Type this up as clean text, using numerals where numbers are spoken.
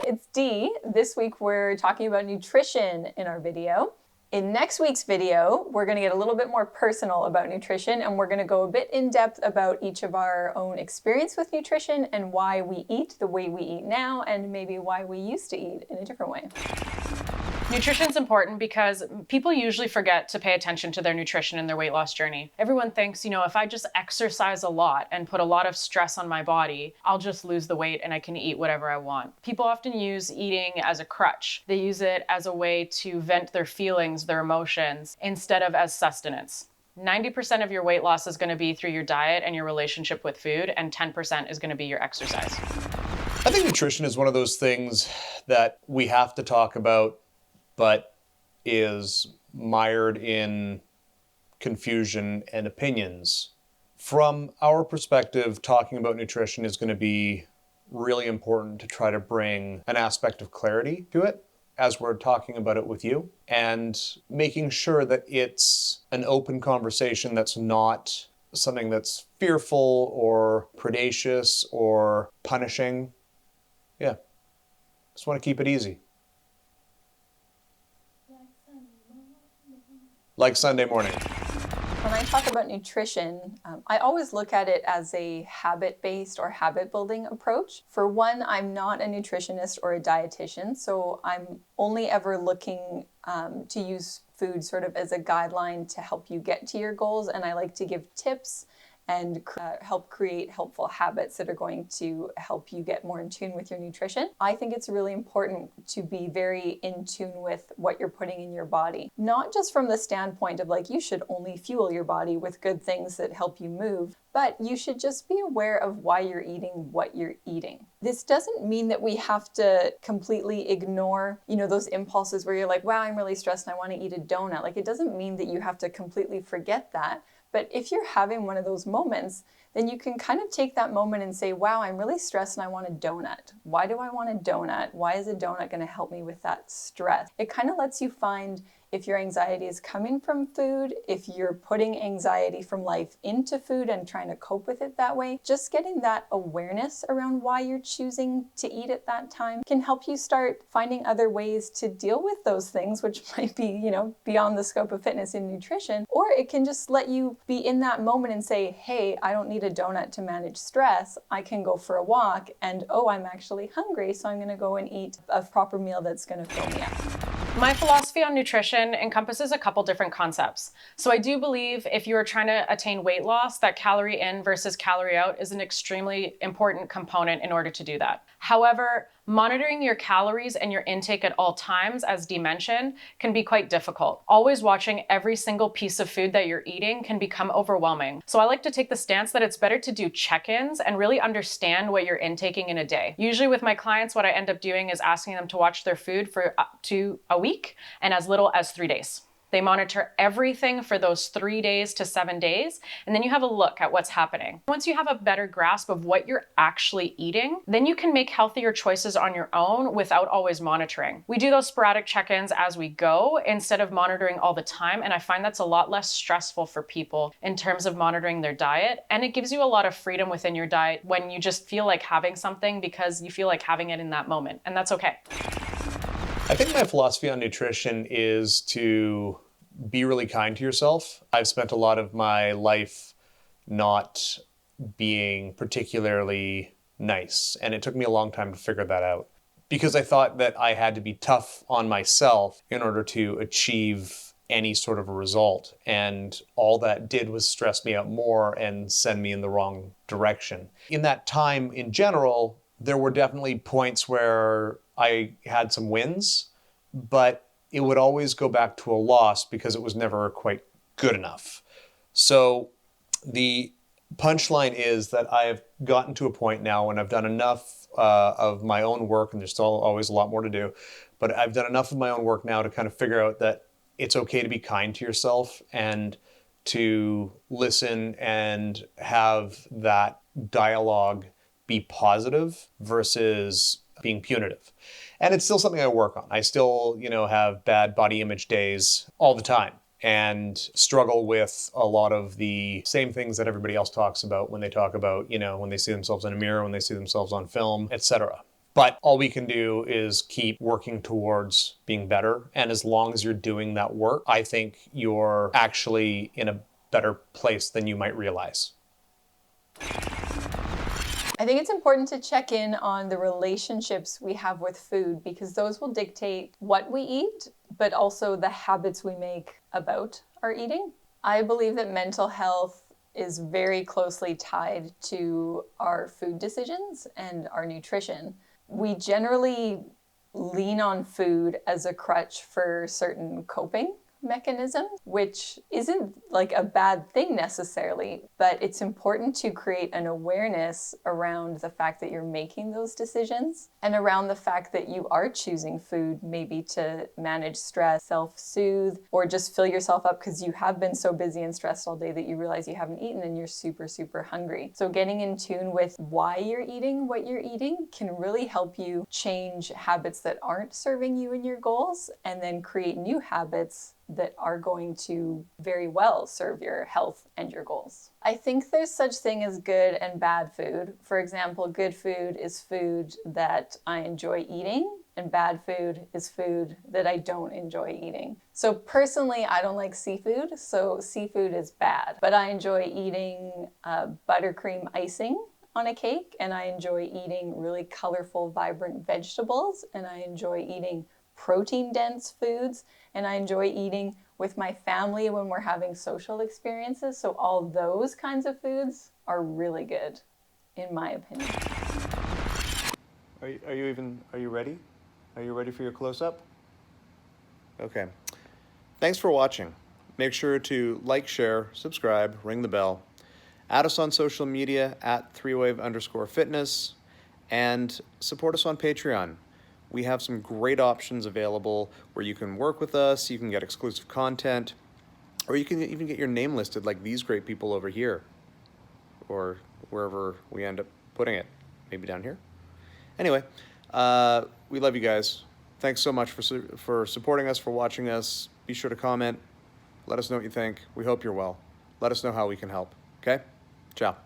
It's Dee. This week we're talking about nutrition in our video. In next week's video, we're going to get a little bit more personal about nutrition, and we're going to go a bit in depth about each of our own experience with nutrition and why we eat the way we eat now, and maybe why we used to eat in a different way. Nutrition's important because people usually forget to pay attention to their nutrition in their weight loss journey. Everyone thinks, if I just exercise a lot and put a lot of stress on my body, I'll just lose the weight and I can eat whatever I want. People often use eating as a crutch. They use it as a way to vent their feelings, their emotions, instead of as sustenance. 90% of your weight loss is going to be through your diet and your relationship with food, and 10% is going to be your exercise. I think nutrition is one of those things that we have to talk about, but is mired in confusion and opinions. From our perspective, talking about nutrition is going to be really important to try to bring an aspect of clarity to it as we're talking about it with you, and making sure that it's an open conversation that's not something that's fearful or predacious or punishing. Yeah, just want to keep it easy. Like Sunday morning. When I talk about nutrition, I always look at it as a habit-based or habit-building approach. For one, I'm not a nutritionist or a dietitian, so I'm only ever looking to use food sort of as a guideline to help you get to your goals, and I like to give tips and help create helpful habits that are going to help you get more in tune with your nutrition. I think it's really important to be very in tune with what you're putting in your body. Not just from the standpoint of you should only fuel your body with good things that help you move, but you should just be aware of why you're eating what you're eating. This doesn't mean that we have to completely ignore, those impulses where you're like, wow, I'm really stressed and I want to eat a donut. It doesn't mean that you have to completely forget that. But if you're having one of those moments, then you can kind of take that moment and say, wow, I'm really stressed and I want a donut. Why do I want a donut? Why is a donut going to help me with that stress? It kind of lets you find if your anxiety is coming from food, if you're putting anxiety from life into food and trying to cope with it that way. Just getting that awareness around why you're choosing to eat at that time can help you start finding other ways to deal with those things, which might be, beyond the scope of fitness and nutrition. Or it can just let you be in that moment and say, hey, I don't need a donut to manage stress. I can go for a walk and, oh, I'm actually hungry, so I'm going to go and eat a proper meal that's going to fill me up. My philosophy on nutrition encompasses a couple different concepts. So I do believe if you are trying to attain weight loss, that calorie in versus calorie out is an extremely important component in order to do that. However, monitoring your calories and your intake at all times, as Dee mentioned, can be quite difficult. Always watching every single piece of food that you're eating can become overwhelming. So I like to take the stance that it's better to do check-ins and really understand what you're intaking in a day. Usually with my clients, what I end up doing is asking them to watch their food for up to a week and as little as 3 days. They monitor everything for those 3 days to 7 days, and then you have a look at what's happening. Once you have a better grasp of what you're actually eating, then you can make healthier choices on your own without always monitoring. We do those sporadic check-ins as we go instead of monitoring all the time, and I find that's a lot less stressful for people in terms of monitoring their diet, and it gives you a lot of freedom within your diet when you just feel like having something because you feel like having it in that moment, and that's okay. I think my philosophy on nutrition is to be really kind to yourself. I've spent a lot of my life not being particularly nice, and it took me a long time to figure that out because I thought that I had to be tough on myself in order to achieve any sort of a result, and all that did was stress me out more and send me in the wrong direction. In that time in general, there were definitely points where I had some wins, but it would always go back to a loss because it was never quite good enough. So the punchline is that I've gotten to a point now when I've done enough of my own work, and there's still always a lot more to do, but I've done enough of my own work now to kind of figure out that it's okay to be kind to yourself and to listen and have that dialogue be positive versus being punitive. And it's still something I work on. I still, have bad body image days all the time and struggle with a lot of the same things that everybody else talks about when they talk about, when they see themselves in a mirror, when they see themselves on film, etc. But all we can do is keep working towards being better. And as long as you're doing that work, I think you're actually in a better place than you might realize. I think it's important to check in on the relationships we have with food because those will dictate what we eat, but also the habits we make about our eating. I believe that mental health is very closely tied to our food decisions and our nutrition. We generally lean on food as a crutch for certain coping mechanisms, which isn't like a bad thing necessarily, but it's important to create an awareness around the fact that you're making those decisions and around the fact that you are choosing food maybe to manage stress, self-soothe, or just fill yourself up because you have been so busy and stressed all day that you realize you haven't eaten and you're super, super hungry. So getting in tune with why you're eating what you're eating can really help you change habits that aren't serving you and your goals and then create new habits that are going to very well serve your health and your goals. I think there's such thing as good and bad food. For example, good food is food that I enjoy eating, and bad food is food that I don't enjoy eating. So personally, I don't like seafood, so seafood is bad. But I enjoy eating buttercream icing on a cake, and I enjoy eating really colorful, vibrant vegetables, and I enjoy eating protein-dense foods, and I enjoy eating with my family when we're having social experiences. So all those kinds of foods are really good, in my opinion. Are you ready? Are you ready for your close-up? Okay. Thanks for watching. Make sure to like, share, subscribe, ring the bell. Add us on social media at 3wave_fitness and support us on Patreon. We have some great options available where you can work with us, you can get exclusive content, or you can even get your name listed like these great people over here, or wherever we end up putting it, maybe down here. Anyway, we love you guys. Thanks so much for supporting us, for watching us. Be sure to comment. Let us know what you think. We hope you're well. Let us know how we can help. Okay? Ciao.